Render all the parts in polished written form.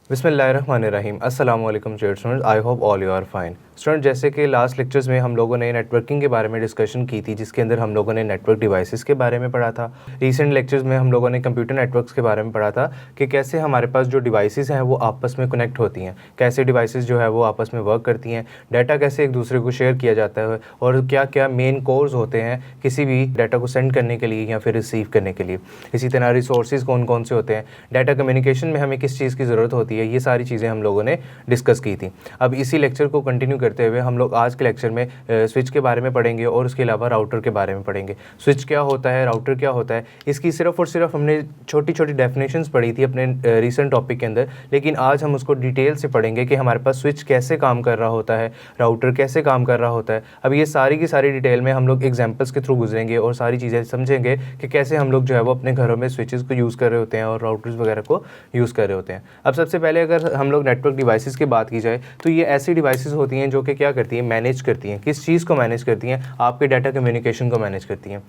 बिस्मिल्लाहिर्रहमानिर्रहीम। अस्सलाम वालेकुम students, I hope all you are fine. Student, जैसे कि लास्ट लेक्चर्स में हम लोगों ने नेटवर्किंग के बारे में डिस्कशन की थी, जिसके अंदर हम लोगों ने नेटवर्क डिवाइसेस के बारे में पढ़ा था। रीसेंट लेक्चर्स में हम लोगों ने कंप्यूटर नेटवर्क्स के बारे में पढ़ा था कि कैसे हमारे पास जो डिवाइसेस हैं वो आपस में कनेक्ट होती हैं, कैसे डिवाइसेस जो है वो आपस में वर्क करती हैं, डाटा कैसे एक दूसरे को शेयर किया जाता है और क्या क्या मेन कोर्स होते हैं किसी भी डाटा को सेंड करने के लिए या फिर रिसीव करने के लिए। इसी तरह रिसोर्सेज कौन कौन से होते हैं, डाटा कम्युनिकेशन में हमें किस चीज़ की ज़रूरत होती है, ये सारी चीज़ें हम लोगों ने डिस्कस की थी। अब इसी लेक्चर को कंटिन्यू करते हुए हम लोग आज के लेक्चर में स्विच के बारे में पढ़ेंगे और उसके अलावा राउटर के बारे में पढ़ेंगे। स्विच क्या होता है, राउटर क्या होता है, इसकी सिर्फ और सिर्फ हमने छोटी छोटी डेफिनेशंस पढ़ी थी अपने रीसेंट टॉपिक के अंदर, लेकिन आज हम उसको डिटेल से पढ़ेंगे कि हमारे पास स्विच कैसे काम कर रहा होता है, राउटर कैसे काम कर रहा होता है। अब ये सारी की सारी डिटेल में हम लोग एग्जाम्पल्स के थ्रू गुजरेंगे और सारी चीज़ें समझेंगे कि कैसे हम लोग जो है वो अपने घरों में स्विचेस को यूज़ कर रहे होते हैं और राउटर्स वगैरह को यूज़ कर रहे होते हैं। अब सबसे पहले अगर हम लोग नेटवर्क डिवाइसेस की बात की जाए तो ये ऐसी डिवाइसेस होती हैं जो कि क्या करती हैं, मैनेज करती हैं। किस चीज़ को मैनेज करती हैं? आपके डाटा कम्युनिकेशन को मैनेज करती हैं।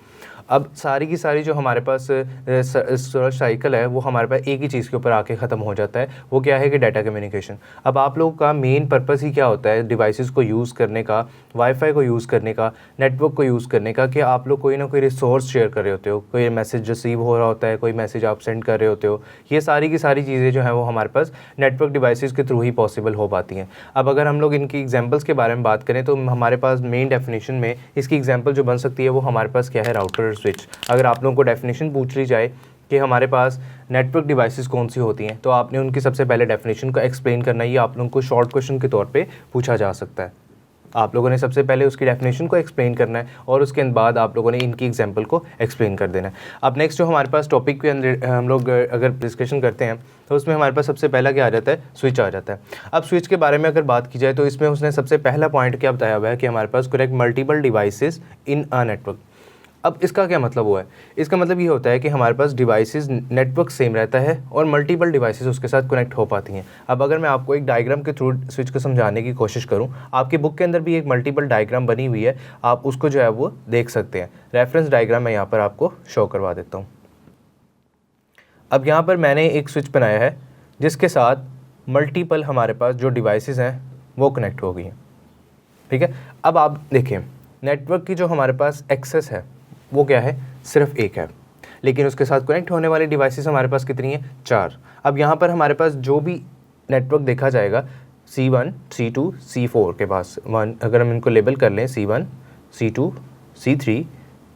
अब सारी की सारी जो हमारे पास साइकिल है वो हमारे पास एक ही चीज़ के ऊपर आके ख़त्म हो जाता है, वो क्या है कि डाटा कम्युनिकेशन। अब आप लोगों का मेन पर्पस ही क्या होता है डिवाइसेस को यूज़ करने का, वाईफाई को यूज़ करने का, नेटवर्क को यूज़ करने का, कि आप लोग कोई ना कोई रिसोर्स शेयर कर रहे होते हो, कोई मैसेज रिसीव हो रहा होता है, कोई मैसेज आप सेंड कर रहे होते हो। ये सारी की सारी चीज़ें जो हैं वो हमारे पास नेटवर्क डिवाइसेस के थ्रू ही पॉसिबल हो पाती हैं। अब अगर हम लोग इनकी एग्जांपल्स के बारे में बात करें तो हमारे पास मेन डेफिनेशन में इसकी एग्जांपल जो बन सकती है वो हमारे पास क्या है, राउटर, स्विच। अगर आप लोगों को डेफिनेशन पूछ ली जाए कि हमारे पास नेटवर्क डिवाइसेस कौन सी होती हैं, तो आपने उनकी सबसे पहले डेफिनेशन को एक्सप्लेन करना ही आप लोगों को शॉर्ट क्वेश्चन के तौर पे पूछा जा सकता है। आप लोगों ने सबसे पहले उसकी डेफिनेशन को एक्सप्लेन करना है और उसके बाद आप लोगों ने इनकी एग्जांपल को एक्सप्लेन कर देना है। अब नेक्स्ट जो हमारे पास टॉपिक के अंदर हम लोग अगर डिस्कशन करते हैं तो उसमें हमारे पास सबसे पहला क्या आ जाता है, स्विच आ जाता है। अब स्विच के बारे में अगर बात की जाए तो इसमें उसने सबसे पहला पॉइंट क्या बताया हुआ है कि हमारे पास connect multiple devices in a network. अब इसका क्या मतलब हुआ है? इसका मतलब ये होता है कि हमारे पास डिवाइसेस नेटवर्क सेम रहता है और मल्टीपल डिवाइसेस उसके साथ कनेक्ट हो पाती हैं। अब अगर मैं आपको एक डायग्राम के थ्रू स्विच को समझाने की कोशिश करूं, आपकी बुक के अंदर भी एक मल्टीपल डायग्राम बनी हुई है, आप उसको जो है वो देख सकते हैं। रेफरेंस डायग्राम मैं यहाँ पर आपको शो करवा देता हूँ। अब यहाँ पर मैंने एक स्विच बनाया है जिसके साथ मल्टीपल हमारे पास जो डिवाइसेस हैं वो कनेक्ट हो गई हैं, ठीक है। अब आप देखें, नेटवर्क की जो हमारे पास एक्सेस है वो क्या है, सिर्फ एक है, लेकिन उसके साथ कनेक्ट होने वाली डिवाइसेस हमारे पास कितनी है, 4। अब यहाँ पर हमारे पास जो भी नेटवर्क देखा जाएगा, C1, C2, C4 के पास 1, अगर हम इनको लेबल कर लें C1, C2, C3,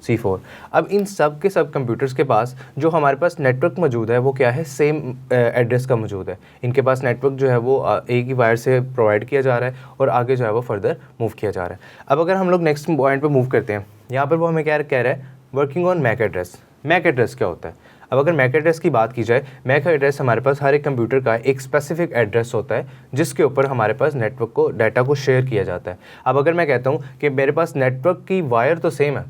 C4। अब इन सब के सब कंप्यूटर्स के पास जो हमारे पास नेटवर्क मौजूद है वो क्या है, सेम एड्रेस का मौजूद है। इनके पास नेटवर्क जो है वो एक ही वायर से प्रोवाइड किया जा रहा है और आगे जो है वो फर्दर मूव किया जा रहा है। अब अगर हम लोग नेक्स्ट पॉइंट पे मूव करते हैं, यहाँ पर वो हमें क्या कह रहा है, working on MAC address. MAC address क्या होता है? अब अगर मैक एड्रेस की बात की जाए, मैक एड्रेस हमारे पास हर एक कंप्यूटर का एक स्पेसिफिक एड्रेस होता है जिसके ऊपर हमारे पास नेटवर्क को, डाटा को शेयर किया जाता है। अब अगर मैं कहता हूँ कि मेरे पास नेटवर्क की वायर तो सेम है,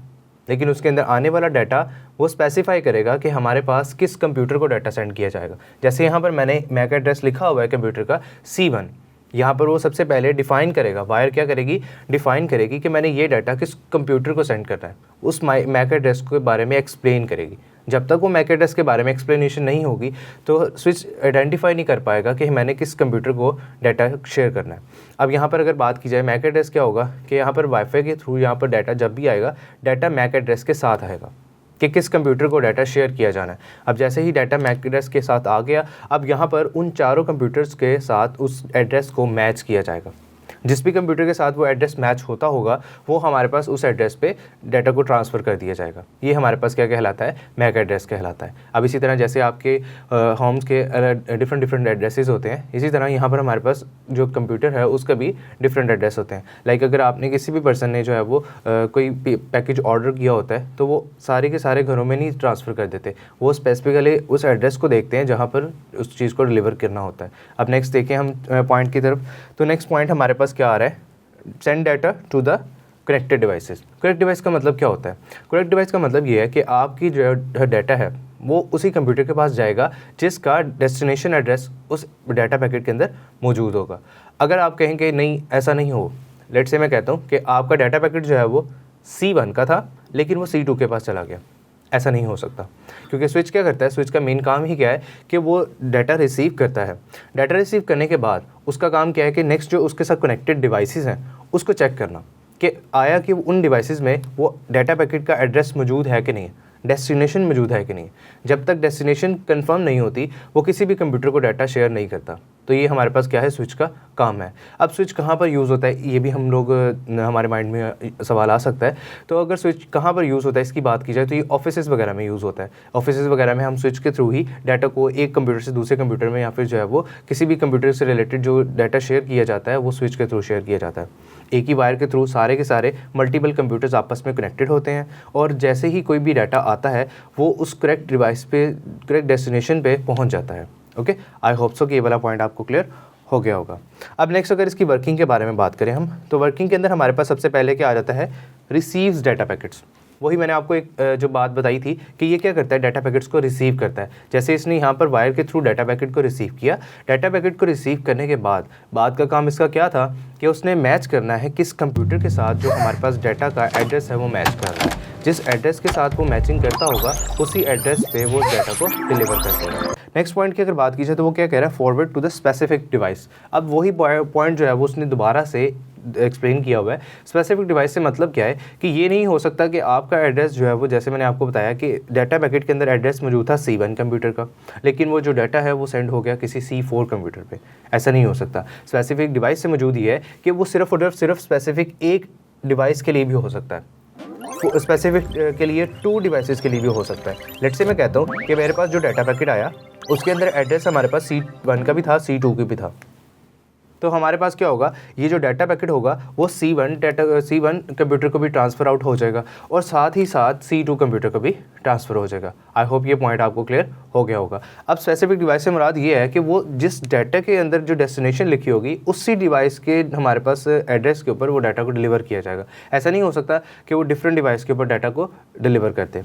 लेकिन उसके अंदर आने वाला डाटा वो स्पेसिफाई करेगा कि हमारे पास किस कंप्यूटर को डाटा सेंड किया जाएगा। जैसे यहाँ पर मैंने मैक एड्रेस लिखा हुआ है कंप्यूटर का C1, यहाँ पर वो सबसे पहले डिफ़ाइन करेगा, वायर क्या करेगी, डिफ़ाइन करेगी कि मैंने ये डाटा किस कंप्यूटर को सेंड करना है, उस मैक एड्रेस के बारे में एक्सप्लेन करेगी। जब तक वो मैक एड्रेस के बारे में एक्सप्लेनेशन नहीं होगी तो स्विच आइडेंटिफाई नहीं कर पाएगा कि मैंने किस कंप्यूटर को डाटा शेयर करना है। अब यहाँ पर अगर बात की जाए, मैक एड्रेस क्या होगा कि यहाँ पर वाईफाई के थ्रू यहाँ पर डाटा जब भी आएगा, डाटा मैक एड्रेस के साथ आएगा कि किस कंप्यूटर को डाटा शेयर किया जाना है। अब जैसे ही डाटा मैक एड्रेस के साथ आ गया, अब यहाँ पर उन चारों कंप्यूटर्स के साथ उस एड्रेस को मैच किया जाएगा। जिस भी कंप्यूटर के साथ वो एड्रेस मैच होता होगा वो हमारे पास उस एड्रेस पे डाटा को ट्रांसफ़र कर दिया जाएगा। ये हमारे पास क्या कहलाता है, मैक एड्रेस कहलाता है। अब इसी तरह जैसे आपके होम्स के डिफरेंट एड्रेसेस होते हैं, इसी तरह यहाँ पर हमारे पास जो कंप्यूटर है उसका भी डिफरेंट एड्रेस होते हैं। लाइक अगर आपने किसी भी पर्सन ने जो है वो कोई पैकेज ऑर्डर किया होता है तो वो सारे के सारे घरों में नहीं ट्रांसफ़र कर देते, वो स्पेसिफिकली उस एड्रेस को देखते हैं जहाँ पर उस चीज़ को डिलीवर करना होता है। अब नेक्स्ट देखें हम पॉइंट की तरफ, तो नेक्स्ट पॉइंट हमारे पास क्या आ रहा है, send data to the connected devices. Connect device का मतलब क्या होता है? कनेक्ट डिवाइस का मतलब ये है कि आपकी जो डाटा है वो उसी कंप्यूटर के पास जाएगा जिसका डेस्टिनेशन एड्रेस उस डाटा पैकेट के अंदर मौजूद होगा। अगर आप कहें कि नहीं ऐसा नहीं हो, लेट से मैं कहता हूँ कि आपका डाटा पैकेट जो है वो C1 का था लेकिन वो C2 के पास चला गया, ऐसा नहीं हो सकता, क्योंकि स्विच क्या करता है, स्विच का मेन काम ही क्या है कि वो डाटा रिसीव करता है। डाटा रिसीव करने के बाद उसका काम क्या है कि नेक्स्ट जो उसके साथ कनेक्टेड डिवाइसेस हैं उसको चेक करना कि आया कि उन डिवाइसेस में वो डाटा पैकेट का एड्रेस मौजूद है कि नहीं, डेस्टिनेशन मौजूद है कि नहीं। जब तक डेस्टिनेशन कंफर्म नहीं होती वो किसी भी कंप्यूटर को डाटा शेयर नहीं करता। तो ये हमारे पास क्या है, स्विच का काम है। अब स्विच कहाँ पर यूज़ होता है, ये भी हम लोग हमारे माइंड में सवाल आ सकता है। तो अगर स्विच कहाँ पर यूज़ होता है इसकी बात की जाए तो ये ऑफिसेज़ वगैरह में यूज़ होता है। ऑफिसेज़ वगैरह में हम स्विच के थ्रू ही डाटा को एक कंप्यूटर से दूसरे कंप्यूटर में या फिर जो है वो किसी भी कंप्यूटर से रिलेटेड जो डाटा शेयर किया जाता है वो स्विच के थ्रू शेयर किया जाता है। एक ही वायर के थ्रू सारे के सारे मल्टीपल कंप्यूटर्स आपस में कनेक्टेड होते हैं और जैसे ही कोई भी डाटा आता है वो उस करेक्ट डिवाइस पे, करेक्ट डेस्टिनेशन पे पहुंच जाता है। ओके, आई होप सो कि ये वाला पॉइंट आपको क्लियर हो गया होगा। अब नेक्स्ट अगर इसकी वर्किंग के बारे में बात करें हम, तो वर्किंग के अंदर हमारे पास सबसे पहले क्या आ जाता है, रिसीव्स डाटा पैकेट्स। वही मैंने आपको एक जो बात बताई थी कि ये क्या करता है, डाटा पैकेट्स को रिसीव करता है। जैसे इसने यहाँ पर वायर के थ्रू डाटा पैकेट को रिसीव किया, डाटा पैकेट को रिसीव करने के बाद का काम इसका क्या था कि उसने मैच करना है किस कंप्यूटर के साथ जो हमारे पास डाटा का एड्रेस है वो मैच कर रहा है। जिस एड्रेस के साथ वो मैचिंग करता होगा उसी एड्रेस पे वो डाटा को डिलीवर करते हैं। नेक्स्ट पॉइंट की अगर बात की जाए तो वो क्या कह रहा है, forward to the specific device. अब वही पॉइंट जो है वो उसने दोबारा से एक्सप्लेन किया हुआ है। स्पेसिफिक डिवाइस से मतलब क्या है कि ये नहीं हो सकता कि आपका एड्रेस जो है वो, जैसे मैंने आपको बताया कि डाटा पैकेट के अंदर एड्रेस मौजूद था C1 कंप्यूटर का, लेकिन वो जो डाटा है वो सेंड हो गया किसी C4 कंप्यूटर पे। ऐसा नहीं हो सकता। स्पेसिफिक डिवाइस से मौजूद ये है कि वो सिर्फ और सिर्फ स्पेसिफिक एक डिवाइस के लिए भी हो सकता है, स्पेसिफिक के लिए 2 डिवाइसेस के लिए भी हो सकता है। लेट्स से मैं कहता हूँ कि मेरे पास जो डाटा पैकेट आया उसके अंदर एड्रेस हमारे पास C1 का भी था, C2 का भी था। तो हमारे पास क्या होगा, ये जो डाटा पैकेट होगा वो C1 कंप्यूटर को भी ट्रांसफ़र आउट हो जाएगा और साथ ही साथ C2 कंप्यूटर को भी ट्रांसफ़र हो जाएगा। आई होप ये पॉइंट आपको क्लियर हो गया होगा। अब स्पेसिफिक डिवाइस से मुराद ये है कि वो जिस डाटा के अंदर जो डेस्टिनेशन लिखी होगी उसी डिवाइस के हमारे पास एड्रेस के ऊपर वो डाटा को डिलीवर किया जाएगा। ऐसा नहीं हो सकता कि वो डिफरेंट डिवाइस के ऊपर डाटा को डिलीवर करते।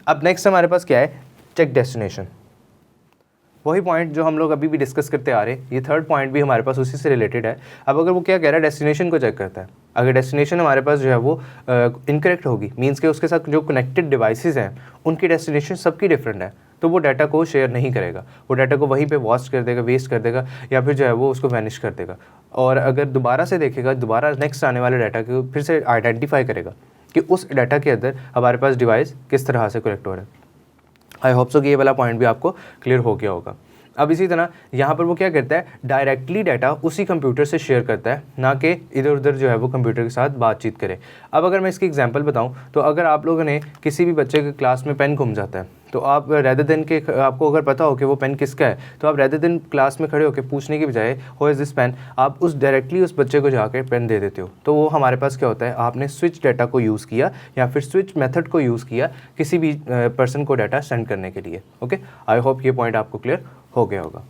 अब नेक्स्ट हमारे पास क्या है, चेक डेस्टिनेशन। वही पॉइंट जो हम लोग अभी भी डिस्कस करते आ रहे हैं, ये थर्ड पॉइंट भी हमारे पास उसी से रिलेटेड है। अब अगर वो क्या कह रहा है, डेस्टिनेशन को चेक करता है। अगर डेस्टिनेशन हमारे पास जो है वो इनकरेक्ट होगी, मींस के उसके साथ जो कनेक्टेड डिवाइसेस हैं उनकी डेस्टिनेशन सबकी डिफरेंट है, तो वो डाटा को शेयर नहीं करेगा। वो डाटा को वहीं पे वेस्ट कर देगा या फिर जो है वो उसको वैनिश कर देगा। और अगर दोबारा से देखेगा, दोबारा नेक्स्ट आने वाले डाटा को फिर से आइडेंटिफाई करेगा कि उस डाटा के अंदर हमारे पास डिवाइस किस तरह से कनेक्ट हो रहा है। आई होप सो कि ये वाला पॉइंट भी आपको क्लियर हो गया होगा। अब इसी तरह यहाँ पर वो क्या करता है, डायरेक्टली डाटा उसी कंप्यूटर से शेयर करता है, ना कि इधर उधर जो है वो कंप्यूटर के साथ बातचीत करे। अब अगर मैं इसकी एग्जांपल बताऊँ तो अगर आप लोगों ने किसी भी बच्चे के क्लास में पेन घूम जाता है तो आप रेदर देन के, आपको अगर पता हो कि वो पेन किसका है, तो आप रेदर देन क्लास में खड़े होकर पूछने की बजाय हो इज़ दिस पेन, आप डायरेक्टली उस बच्चे को जाकर पेन दे देते हो। तो वो हमारे पास क्या होता है, आपने स्विच डाटा को यूज़ किया या फिर स्विच मेथड को यूज़ किया किसी भी पर्सन को डाटा सेंड करने के लिए। ओके, आई होप ये पॉइंट आपको क्लियर हो गया होगा।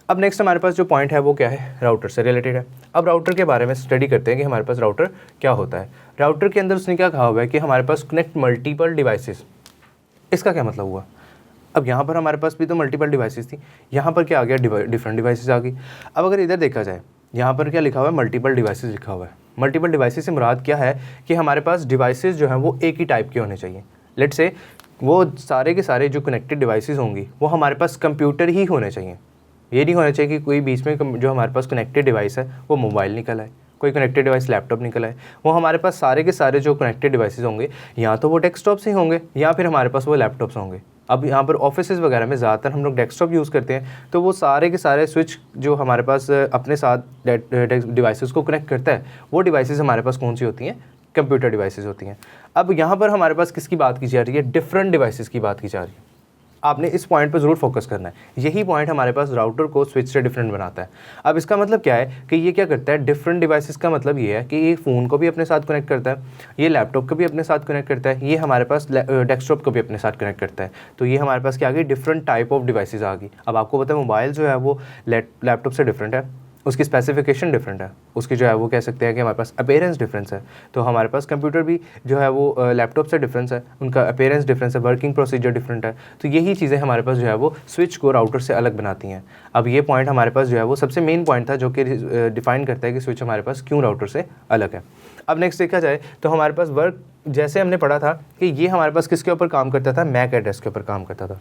अब नेक्स्ट हमारे पास जो पॉइंट है वो क्या है, राउटर से रिलेटेड है। अब राउटर के बारे में स्टडी करते हैं कि हमारे पास राउटर क्या होता है। राउटर के अंदर उसने क्या कहा हुआ है कि हमारे पास कनेक्ट मल्टीपल डिवाइसेस। इसका क्या मतलब हुआ, अब यहाँ पर हमारे पास भी तो मल्टीपल डिवाइसेस थी, यहाँ पर क्या आ गया, डिफरेंट डिवाइसेस आ गई। अब अगर इधर देखा जाए, यहाँ पर क्या लिखा हुआ है, मल्टीपल डिवाइसेस लिखा हुआ है। मल्टीपल डिवाइसेस से मुराद क्या है कि हमारे पास डिवाइसेस जो हैं वो एक ही टाइप के होने चाहिए। लेट्स से वो सारे के सारे जो कनेक्टेड डिवाइसेस होंगी वो हमारे पास कंप्यूटर ही होने चाहिए। ये नहीं होना चाहिए कि कोई बीच में जो हमारे पास कनेक्टेड डिवाइस है वो मोबाइल निकल आए, कोई कनेक्टेड डिवाइस लैपटॉप निकल आए। वो हमारे पास सारे के सारे जो कनेक्टेड डिवाइसेस होंगे या तो वो डेस्कटॉप्स ही होंगे या फिर हमारे पास वो लैपटॉप्स होंगे। अब यहाँ पर ऑफिसेज़ वगैरह में ज़्यादातर हम लोग डेस्कटॉप यूज़ करते हैं, तो वो सारे के सारे स्विच जो हमारे पास अपने साथ डिवाइसेस को कनेक्ट करता है, वो डिवाइसेस हमारे पास कौन सी होती हैं, कंप्यूटर डिवाइसेस होती हैं। अब यहाँ पर हमारे पास किसकी बात की जा रही है, डिफरेंट डिवाइसेस की बात की जा रही है। आपने इस पॉइंट पर ज़रूर फोकस करना है। यही पॉइंट हमारे पास राउटर को स्विच से डिफरेंट बनाता है। अब इसका मतलब क्या है कि ये क्या करता है, डिफरेंट डिवाइसेस का मतलब ये है कि ये फ़ोन को भी अपने साथ कनेक्ट करता है, ये लैपटॉप को भी अपने साथ कनेक्ट करता है, ये हमारे पास डेस्कटॉप को भी अपने साथ कनेक्ट करता है। तो ये हमारे पास क्या आ गई, डिफरेंट टाइप ऑफ डिवाइसेस आ गई। अब आपको पता है मोबाइल जो है वो लैपटॉप से डिफरेंट है, उसकी स्पेसिफिकेशन डिफरेंट है, उसकी जो है वो कह सकते हैं कि हमारे पास अपीयरेंस डिफरेंस है। तो हमारे पास कंप्यूटर भी जो है वो लैपटॉप से डिफरेंस है, उनका अपीयरेंस डिफरेंस है, वर्किंग प्रोसीजर डिफरेंट है। तो यही चीज़ें हमारे पास जो है वो स्विच को राउटर से अलग बनाती हैं। अब ये पॉइंट हमारे पास जो है वो सबसे मेन पॉइंट था जो कि डिफाइन करता है कि स्विच हमारे पास क्यों राउटर से अलग है। अब नेक्स्ट देखा जाए तो हमारे पास वर्क, जैसे हमने पढ़ा था कि ये हमारे पास किसके ऊपर काम करता था, मैक एड्रेस के ऊपर काम करता था।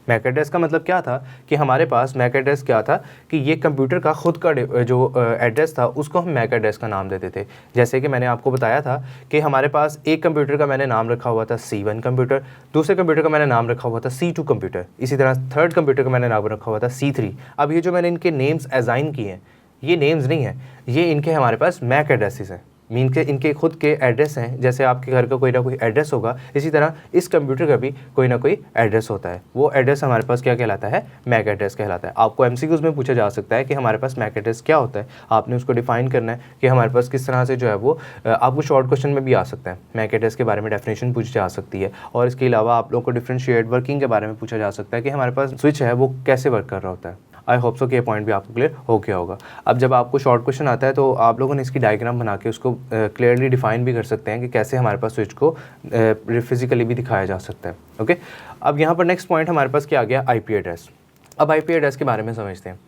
मैक एड्रेस का मतलब क्या था कि हमारे पास मैक एड्रेस क्या था कि ये कंप्यूटर का खुद का जो एड्रेस था उसको हम मैक एड्रेस का नाम देते थे। जैसे कि मैंने आपको बताया था कि हमारे पास एक कंप्यूटर का मैंने नाम रखा हुआ था C1 कंप्यूटर, दूसरे कंप्यूटर का मैंने नाम रखा हुआ था C2 कंप्यूटर, इसी तरह थर्ड कंप्यूटर का मैंने नाम रखा हुआ था C3। अब ये जो मैंने इनके नेम्स असाइन किए हैं, ये नेम्स नहीं हैं, ये इनके हमारे पास मैक एड्रेसेस हैं, मीन के इनके खुद के एड्रेस हैं। जैसे आपके घर का कोई ना कोई एड्रेस होगा, इसी तरह इस कंप्यूटर का भी कोई ना कोई एड्रेस होता है। वो एड्रेस हमारे पास क्या कहलाता है, मैक एड्रेस कहलाता है। आपको MCQs में पूछा जा सकता है कि हमारे पास मैक एड्रेस क्या होता है, आपने उसको डिफाइन करना है कि हमारे पास किस तरह से जो है वो आपको शॉर्ट क्वेश्चन में भी आ सकता है। मैक एड्रेस के बारे में डेफिनेशन पूछी जा सकती है, और इसके अलावा आप लोगों को डिफरेंशिएट वर्किंग के बारे में पूछा जा सकता है कि हमारे पास स्विच है वो कैसे वर्क कर रहा होता है। आई होप सो कि ये पॉइंट भी आपको क्लियर हो गया होगा। अब जब आपको शॉर्ट क्वेश्चन आता है तो आप लोगों ने इसकी डायग्राम बना के उसको क्लियरली डिफाइन भी कर सकते हैं कि कैसे हमारे पास स्विच को फिजिकली भी दिखाया जा सकता है। ओके, अब यहाँ पर नेक्स्ट पॉइंट हमारे पास क्या आ गया, IP एड्रेस। अब IP एड्रेस के बारे में समझते हैं।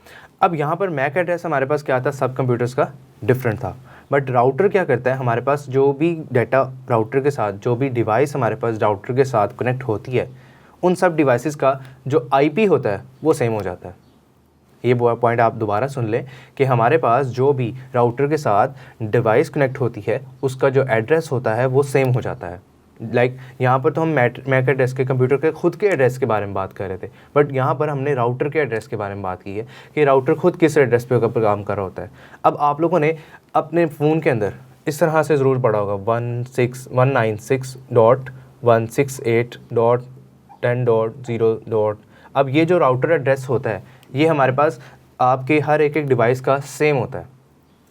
अब यहाँ पर मैक एड्रेस हमारे पास क्या था, सब कंप्यूटर्स का डिफरेंट था, बट राउटर क्या करता है, हमारे पास जो भी डाटा राउटर के साथ, जो भी डिवाइस हमारे पास राउटर के साथ कनेक्ट होती है, उन सब डिवाइसेस का जो IP होता है वो सेम हो जाता है। ये पॉइंट आप दोबारा सुन लें कि हमारे पास जो भी राउटर के साथ डिवाइस कनेक्ट होती है उसका जो एड्रेस होता है वो सेम हो जाता है। लाइक यहाँ पर तो हम मैक एड्रेस के कंप्यूटर के खुद के एड्रेस के बारे में बात कर रहे थे, बट यहाँ पर हमने राउटर के एड्रेस के बारे में बात की है कि राउटर खुद किस एड्रेस पे काम कर रहा होता है। अब आप लोगों ने अपने फ़ोन के अंदर इस तरह से ज़रूर पढ़ा होगा 196.198.10.0. अब ये जो राउटर एड्रेस होता है ये हमारे पास आपके हर एक डिवाइस का सेम होता है।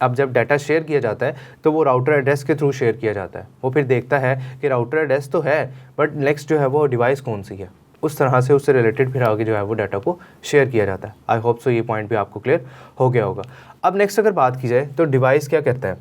अब जब डाटा शेयर किया जाता है तो वो राउटर एड्रेस के थ्रू शेयर किया जाता है। वो फिर देखता है कि राउटर एड्रेस तो है, बट नेक्स्ट जो है वो डिवाइस कौन सी है, उस तरह से उससे रिलेटेड फिर आगे जो है वो डाटा को शेयर किया जाता है। आई होप सो ये पॉइंट भी आपको क्लियर हो गया होगा। अब नेक्स्ट अगर बात की जाए तो डिवाइस क्या कहता है,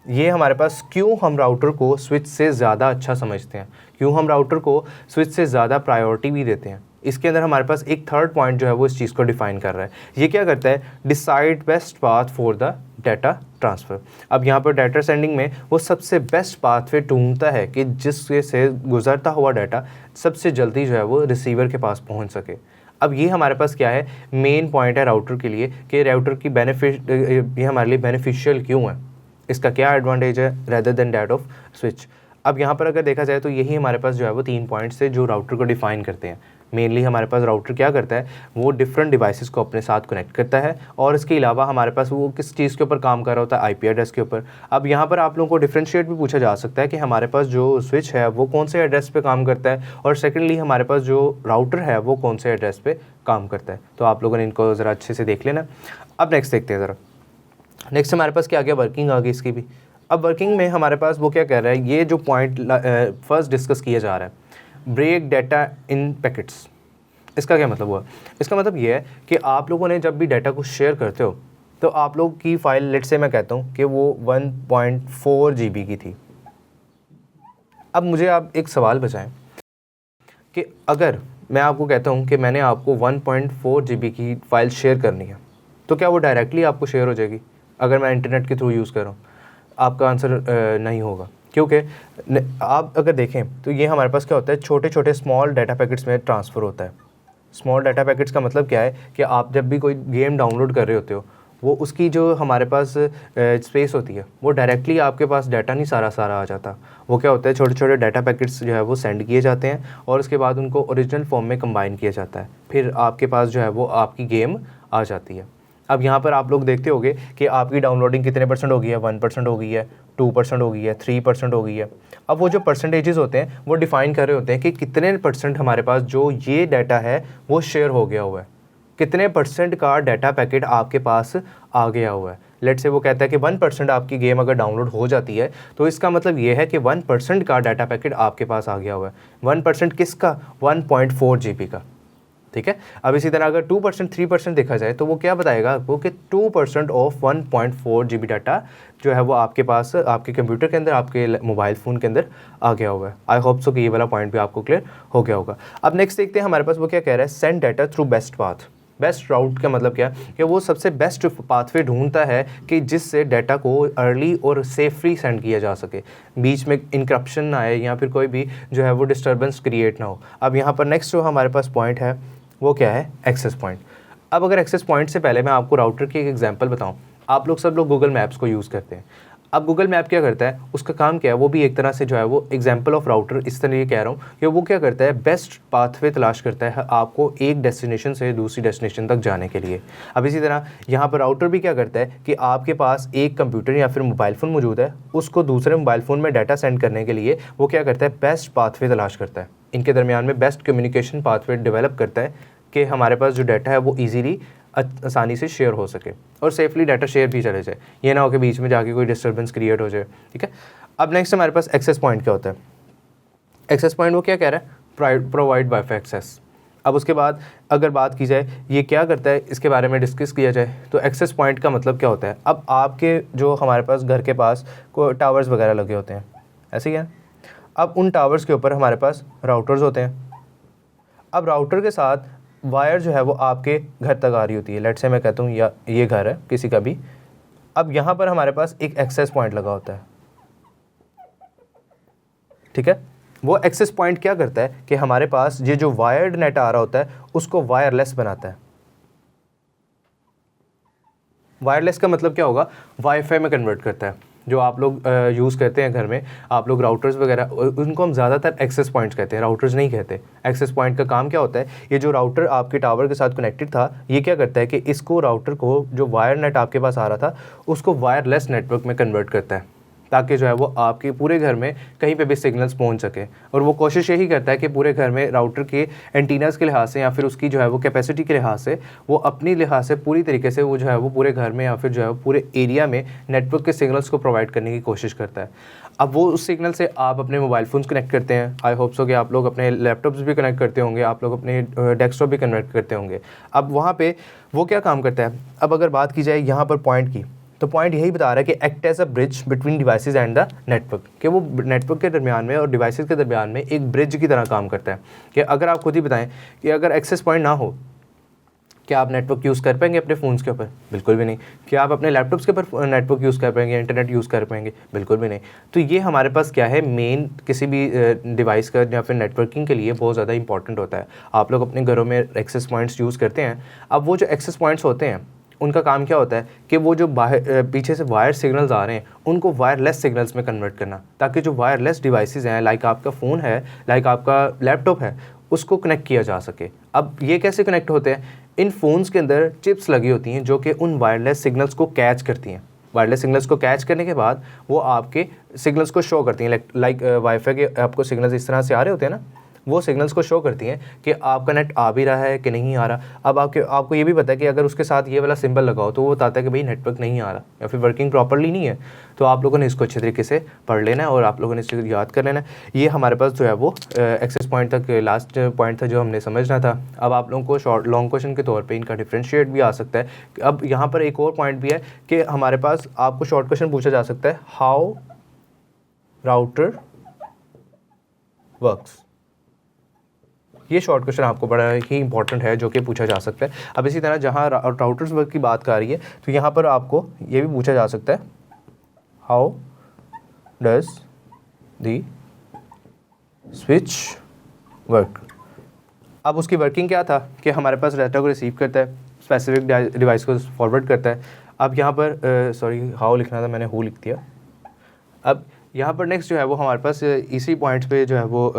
ये हमारे पास क्यों हम राउटर को स्विच से ज़्यादा अच्छा समझते हैं, क्यों हम राउटर को स्विच से ज़्यादा प्रायोरिटी भी देते हैं। इसके अंदर हमारे पास एक थर्ड पॉइंट जो है वो इस चीज़ को डिफाइन कर रहा है। ये क्या करता है, decide best path for the data transfer. अब यहाँ पर डाटा सेंडिंग में वो सबसे बेस्ट पाथवे ढूंढता है कि जिससे से गुजरता हुआ डाटा सबसे जल्दी जो है वो रिसीवर के पास पहुँच सके। अब ये हमारे पास क्या है, मेन पॉइंट है राउटर के लिए कि राउटर की बेनिफिट, ये हमारे लिए बेनिफिशियल क्यों है, इसका क्या एडवांटेज है rather than that off switch. अब यहाँ पर अगर देखा जाए तो यही हमारे पास जो है वो 3 पॉइंट्स है जो राउटर को डिफाइन करते हैं। मेनली हमारे पास राउटर क्या करता है, वो डिफरेंट डिवाइसेस को अपने साथ कनेक्ट करता है, और इसके अलावा हमारे पास वो किस चीज़ के ऊपर काम कर रहा होता है, IP एड्रेस के ऊपर। अब यहाँ पर आप लोगों को डिफरेंशिएट भी पूछा जा सकता है कि हमारे पास जो स्विच है वो कौन से एड्रेस पे काम करता है, और सेकेंडली हमारे पास जो राउटर है वो कौन से एड्रेस पे काम करता है। तो आप लोगों ने इनको ज़रा अच्छे से देख लेना। अब नेक्स्ट देखते हैं ज़रा, नेक्स्ट हमारे पास क्या आ गया, वर्किंग आ गई इसकी भी। अब वर्किंग में हमारे पास वो क्या कह रहा है, ये जो पॉइंट फर्स्ट डिस्कस किया जा रहा है, ब्रेक डाटा इन पैकेट्स। इसका क्या मतलब हुआ, इसका मतलब ये है कि आप लोगों ने जब भी डाटा को शेयर करते हो तो आप लोग की फ़ाइल, लेट से मैं कहता हूँ कि वो 1.4 GB की थी। अब मुझे आप एक सवाल बचाएं कि अगर मैं आपको कहता हूँ कि मैंने आपको 1.4 GB की फ़ाइल शेयर करनी है, तो क्या वो डायरेक्टली आपको शेयर हो जाएगी अगर मैं इंटरनेट के थ्रू यूज़ कर रहा हूँ? आपका आंसर नहीं होगा, क्योंकि आप अगर देखें तो ये हमारे पास क्या होता है, छोटे छोटे स्मॉल डाटा पैकेट्स में ट्रांसफ़र होता है। स्मॉल डाटा पैकेट्स का मतलब क्या है कि आप जब भी कोई गेम डाउनलोड कर रहे होते हो, वो उसकी जो हमारे पास स्पेस होती है वो डायरेक्टली आपके पास डाटा नहीं सारा आ जाता। वो क्या होता है, छोटे छोटे डाटा पैकेट्स जो है वो सेंड किए जाते हैं और उसके बाद उनको ओरिजिनल फॉर्म में कंबाइन किया जाता है, फिर आपके पास जो है वो आपकी गेम आ जाती है। अब यहाँ पर आप लोग देखते होंगे कि आपकी डाउनलोडिंग कितने % हो गई है, 1% हो गई है, 2% हो गई है, 3% हो गई है। अब वो जो परसेंटेजेस होते हैं वो डिफ़ाइन कर रहे होते हैं कि कितने % हमारे पास जो ये डाटा है वो शेयर हो गया हुआ है, कितने % का डाटा पैकेट आपके पास आ गया हुआ है। लेट से वो कहता है कि 1% आपकी गेम अगर डाउनलोड हो जाती है तो इसका मतलब ये है कि 1% का डाटा पैकेट आपके पास आ गया हुआ है। 1% किसका, 1.4 GB का। ठीक है। अब इसी तरह अगर 2% 3% देखा जाए तो वो क्या बताएगा आपको कि 2% ऑफ 1.4 GB डाटा जो है वो आपके पास आपके कंप्यूटर के अंदर, आपके मोबाइल फ़ोन के अंदर आ गया हुआ है। आई होप सो कि ये वाला पॉइंट भी आपको क्लियर हो गया होगा। अब नेक्स्ट देखते हैं हमारे पास वो क्या कह रहा है, send data through best path. Best route का मतलब क्या है कि वो सबसे बेस्ट पाथवे ढूंढता है कि जिससे डाटा को अर्ली और सेफली सेंड किया जा सके, बीच में इंक्रप्शन ना आए या फिर कोई भी जो है वो डिस्टर्बेंस क्रिएट ना हो। अब यहाँ पर नेक्स्ट जो हमारे पास पॉइंट है वो क्या है, एक्सेस पॉइंट। अब अगर एक्सेस पॉइंट से पहले मैं आपको राउटर की एक एग्जांपल बताऊं, आप लोग सब लोग गूगल मैप्स को यूज़ करते हैं। अब गूगल मैप क्या करता है, उसका काम क्या है, वो भी एक तरह से जो है वो एग्जांपल ऑफ राउटर इस तरह कह रहा हूँ कि वो क्या करता है, बेस्ट पाथवे तलाश करता है आपको एक डेस्टिनेशन से दूसरी डेस्टिनेशन तक जाने के लिए। अब इसी तरह यहाँ पर राउटर भी क्या करता है कि आपके पास एक कंप्यूटर या फिर मोबाइल फ़ोन मौजूद है, उसको दूसरे मोबाइल फ़ोन में डाटा सेंड करने के लिए वो क्या करता है, बेस्ट पाथवे तलाश करता है, इनके दरमियान में बेस्ट कम्युनिकेशन पाथवे डेवलप करता है कि हमारे पास जो डाटा है वो ईजीली आसानी से शेयर हो सके और सेफली डाटा शेयर भी चले जाए, ये ना हो कि बीच में जाके कोई डिस्टर्बेंस क्रिएट हो जाए। ठीक है। अब नेक्स्ट हमारे पास एक्सेस पॉइंट क्या होता है। एक्सेस पॉइंट वो क्या कह रहा है, प्रोवाइड वाईफाई एक्सेस। अब उसके बाद अगर बात की जाए ये क्या करता है, इसके बारे में डिस्कस किया जाए तो एक्सेस पॉइंट का मतलब क्या होता है। अब आपके जो हमारे पास घर के पास को टावर्स वगैरह लगे होते हैं, ऐसे ही है। अब उन टावर्स के ऊपर हमारे पास राउटर्स होते हैं। अब राउटर के साथ वायर जो है वो आपके घर तक आ रही होती है। लेट्स से मैं कहता हूँ या ये घर है किसी का भी। अब यहाँ पर हमारे पास एक एक्सेस पॉइंट लगा होता है। ठीक है। वो एक्सेस पॉइंट क्या करता है कि हमारे पास ये जो वायर्ड नेट आ रहा होता है उसको वायरलेस बनाता है। वायरलेस का मतलब क्या होगा, वाईफाई में कन्वर्ट करता है। जो आप लोग यूज़ करते हैं घर में, आप लोग राउटर्स वगैरह, उनको हम ज़्यादातर एक्सेस पॉइंट्स कहते हैं, राउटर्स नहीं कहते। एक्सेस पॉइंट का काम क्या होता है, ये जो राउटर आपके टावर के साथ कनेक्टेड था, ये क्या करता है कि इसको राउटर को जो वायर नेट आपके पास आ रहा था उसको वायरलेस नेटवर्क में कन्वर्ट करता है, ताकि जो है वो आपके पूरे घर में कहीं पे भी सिग्नल्स पहुंच सके। और वो कोशिश यही करता है कि पूरे घर में राउटर के एंटीनास के लिहाज से या फिर उसकी जो है वो कैपेसिटी के लिहाज से वो अपनी लिहाज से पूरी तरीके से वो जो है वो पूरे घर में या फिर जो है पूरे एरिया में नेटवर्क के सिग्नल्स को प्रोवाइड करने की कोशिश करता है। अब वो उस सिग्नल से आप अपने मोबाइल फ़ोन्स कनेक्ट करते हैं, आई होप सो कि आप लोग अपने लैपटॉप्स भी कनेक्ट करते होंगे, आप लोग अपने डेस्कटॉप भी कनेक्ट करते होंगे। अब वहाँ पर वो क्या काम करता है, अब अगर बात की जाए यहाँ पर पॉइंट की, तो पॉइंट यही बता रहा है कि act as a bridge between devices and the network, कि वो नेटवर्क के दरमियान में और डिवाइसेस के दरमियान में एक ब्रिज की तरह काम करता है। कि अगर आप खुद ही बताएं कि अगर एक्सेस पॉइंट ना हो, क्या आप नेटवर्क यूज़ कर पाएंगे अपने फ़ोन्स के ऊपर? बिल्कुल भी नहीं। क्या आप अपने लैपटॉप्स के ऊपर नेटवर्क यूज़ कर पाएंगे, इंटरनेट यूज़ कर पाएंगे? बिल्कुल भी नहीं। तो ये हमारे पास क्या है, मेन किसी भी डिवाइस का या फिर नेटवर्किंग के लिए बहुत ज़्यादा इंपॉर्टेंट होता है। आप लोग अपने घरों में एक्सेस पॉइंट्स यूज़ करते हैं। अब वो जो एक्सेस पॉइंट्स होते हैं उनका काम क्या होता है कि वो जो बाहर पीछे से वायर सिग्नल्स आ रहे हैं उनको वायरलेस सिग्नल्स में कन्वर्ट करना, ताकि जो वायरलेस डिवाइसेस हैं, लाइक आपका फ़ोन है, लाइक आपका लैपटॉप है, उसको कनेक्ट किया जा सके। अब ये कैसे कनेक्ट होते हैं, इन फ़ोन्स के अंदर चिप्स लगी होती हैं जो कि उन वायरलेस सिग्नल्स को कैच करती हैं। वायरलेस सिग्नल्स को कैच करने के बाद वो आपके सिग्नल्स को शो करती हैं, लाइक वाईफाई के आपको सिग्नल्स इस तरह से आ रहे होते हैं ना, वो सिग्नल्स को शो करती हैं कि आपका नेट आ भी रहा है कि नहीं आ रहा। अब आपको ये भी पता है कि अगर उसके साथ ये वाला सिंबल लगाओ तो वो बताता है कि भाई नेटवर्क नहीं आ रहा या फिर वर्किंग प्रॉपर्ली नहीं है। तो आप लोगों ने इसको अच्छे तरीके से पढ़ लेना है और आप लोगों ने इसको याद कर लेना है। ये हमारे पास जो है वो एक्सेस पॉइंट तक लास्ट पॉइंट था जो हमने समझना था। अब आप लोगों को शॉर्ट लॉन्ग क्वेश्चन के तौर पर इनका डिफ्रेंशिएट भी आ सकता है। अब यहाँ पर एक और पॉइंट भी है कि हमारे पास आपको शॉर्ट क्वेश्चन पूछा जा सकता है, हाउ राउटर वर्क्स। ये शॉर्ट क्वेश्चन आपको बड़ा ही इंपॉर्टेंट है जो कि पूछा जा सकता है। अब इसी तरह जहाँ राउटर्स वर्क की बात कर रही है तो यहाँ पर आपको ये भी पूछा जा सकता है, how does the switch work. अब उसकी वर्किंग क्या था कि हमारे पास डाटा को रिसीव करता है, स्पेसिफिक डिवाइस को फॉरवर्ड करता है। अब यहाँ पर सॉरी हाउ लिखना था, मैंने हु लिख दिया। अब यहाँ पर नेक्स्ट जो है वो हमारे पास इसी पॉइंट्स पे जो है वो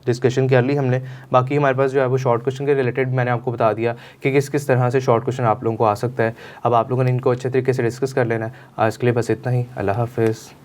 डिस्कशन कर ली हमने। बाकी हमारे पास जो है वो शॉर्ट क्वेश्चन के रिलेटेड मैंने आपको बता दिया कि किस किस तरह से शॉर्ट क्वेश्चन आप लोगों को आ सकता है। अब आप लोगों ने इनको अच्छे तरीके से डिस्कस कर लेना है। आज के लिए बस इतना ही। अल्लाह हाफिज़।